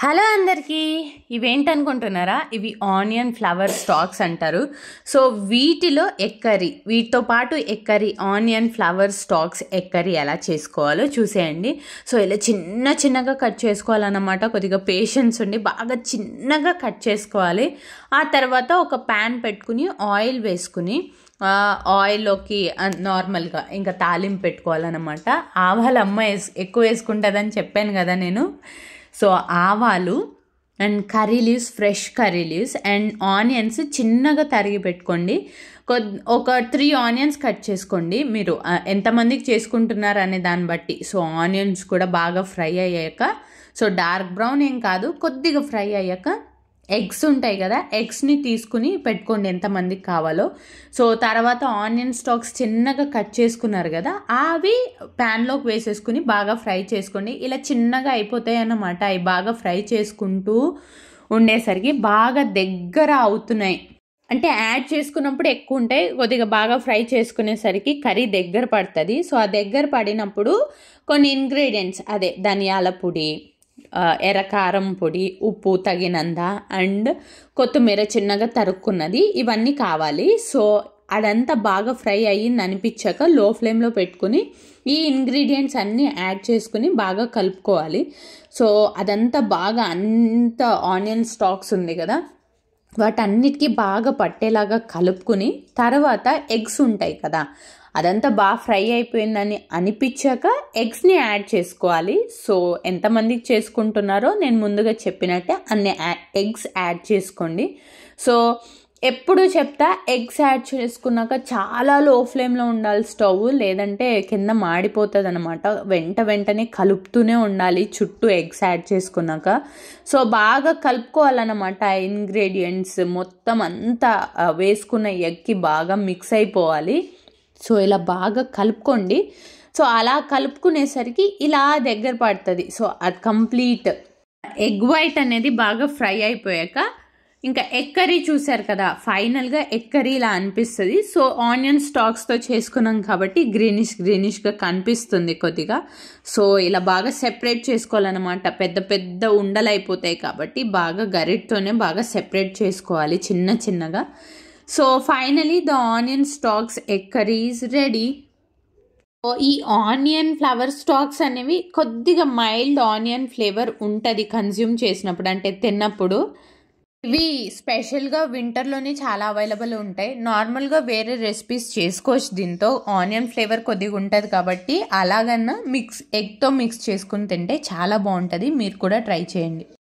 Hello అందరికీ, ఇవేంటనుకుంటున్నారా? ఇవి onion flower stocks అంటారు. సో వీటిలో వీటితో పాటు ఆనియన్ ఫ్లవర్ స్టాక్స్ ఎలా చేసుకోవాలో చూసేయండి. సో ఇలా చిన్నగా కట్ చేసుకోవాలన్నమాట. కొద్దిగా పేషెన్స్ ఉండి బాగా చిన్నగా కట్ చేసుకోవాలి. ఆ తర్వాత ఒక ప్యాన్ పెట్టుకుని ఆయిల్ వేసుకుని ఆయిల్లోకి నార్మల్గా ఇంకా తాలింపు పెట్టుకోవాలన్నమాట. ఆవాలు అమ్మ ఎక్కువ వేసుకుంటుందని చెప్పాను కదా నేను. సో ఆవాలు and curry leaves, fresh curry leaves and onions చిన్నగా తరిగి పెట్టుకోండి. ఒక 3 ఆనియన్స్ కట్ చేసుకోండి. మీరు ఎంతమందికి చేసుకుంటున్నారు అనే దాన్ని బట్టి. సో ఆనియన్స్ కూడా బాగా ఫ్రై అయ్యాక, సో డార్క్ బ్రౌన్ ఏం కాదు, కొద్దిగా ఫ్రై అయ్యాక ఎగ్స్ ఉంటాయి కదా, ఎగ్స్ని తీసుకుని పెట్టుకోండి ఎంతమందికి కావాలో. సో తర్వాత ఆనియన్ స్టాక్స్ చిన్నగా కట్ చేసుకున్నారు కదా, అవి ప్యాన్లోకి వేసేసుకుని బాగా ఫ్రై చేసుకోండి. ఇలా చిన్నగా అయిపోతాయి అన్నమాట. అవి బాగా ఫ్రై చేసుకుంటూ ఉండేసరికి బాగా దగ్గర అవుతున్నాయి. అంటే యాడ్ చేసుకున్నప్పుడు ఎక్కువ ఉంటాయి, కొద్దిగా బాగా ఫ్రై చేసుకునేసరికి కర్రీ దగ్గర పడుతుంది. సో ఆ దగ్గర పడినప్పుడు కొన్ని ఇంగ్రీడియంట్స్, అదే ధనియాల పొడి, ఎర్రకారం పొడి, ఉప్పు తగినంత అండ్ కొత్తిమీర చిన్నగా తరుక్కున్నది, ఇవన్నీ కావాలి. సో అదంతా బాగా ఫ్రై అయ్యింది అనిపించాక లో ఫ్లేమ్లో పెట్టుకుని ఈ ఇంగ్రీడియంట్స్ అన్నీ యాడ్ చేసుకుని బాగా కలుపుకోవాలి. సో అదంతా బాగా అంత ఆనియన్ స్టాక్స్ ఉంది కదా, వాటన్నిటికీ బాగా పట్టేలాగా కలుపుకుని తర్వాత ఎగ్స్ ఉంటాయి కదా, అదంతా బాగా ఫ్రై అయిపోయిందని అనిపించాక ఎగ్స్ని యాడ్ చేసుకోవాలి. సో ఎంతమందికి చేసుకుంటున్నారో నేను ముందుగా చెప్పినట్టే అన్ని ఎగ్స్ యాడ్ చేసుకోండి. సో ఎప్పుడు చెప్తా, ఎగ్స్ యాడ్ చేసుకున్నాక చాలా లో ఫ్లేమ్లో ఉండాలి స్టవ్, లేదంటే కింద మాడిపోతుంది అనమాట. వెంటనే కలుపుతూనే ఉండాలి చుట్టూ ఎగ్స్ యాడ్ చేసుకున్నాక. సో బాగా కలుపుకోవాలన్నమాట. ఆ ఇంగ్రీడియంట్స్ మొత్తం అంతా వేసుకున్న ఎగ్కి బాగా మిక్స్ అయిపోవాలి. సో ఇలా బాగా కలుపుకోండి. సో అలా కలుపుకునేసరికి ఇలా దగ్గర పడుతుంది. సో అది కంప్లీట్ ఎగ్ వైట్ అనేది బాగా ఫ్రై అయిపోయాక ఇంకా ఎగ్ కర్రీ చూసారు కదా, ఫైనల్గా ఎగ్ కర్రీ ఇలా అనిపిస్తుంది. సో ఆనియన్ స్టాక్స్తో చేసుకున్నాం కాబట్టి గ్రీనిష్గా కనిపిస్తుంది కొద్దిగా. సో ఇలా బాగా సెపరేట్ చేసుకోవాలన్నమాట. పెద్ద ఉండలు అయిపోతాయి కాబట్టి బాగా గరిటతోనే బాగా సెపరేట్ చేసుకోవాలి చిన్నగా. So finally the onion stocks egg curry is ready. ఈ ఆనియన్ ఫ్లవర్ స్టాక్స్ అనేవి కొద్దిగా మైల్డ్ ఆనియన్ ఫ్లేవర్ ఉంటుంది కన్జ్యూమ్ చేసినప్పుడు, అంటే తిన్నప్పుడు. ఇవి స్పెషల్గా వింటర్లోనే చాలా అవైలబుల్ ఉంటాయి. నార్మల్గా వేరే రెసిపీస్ చేసుకోవచ్చు దీంతో. ఆనియన్ ఫ్లేవర్ కొద్దిగా ఉంటుంది కాబట్టి అలాగన్నా ఎగ్తో మిక్స్ చేసుకుని తింటే చాలా బాగుంటుంది. మీరు కూడా ట్రై చేయండి.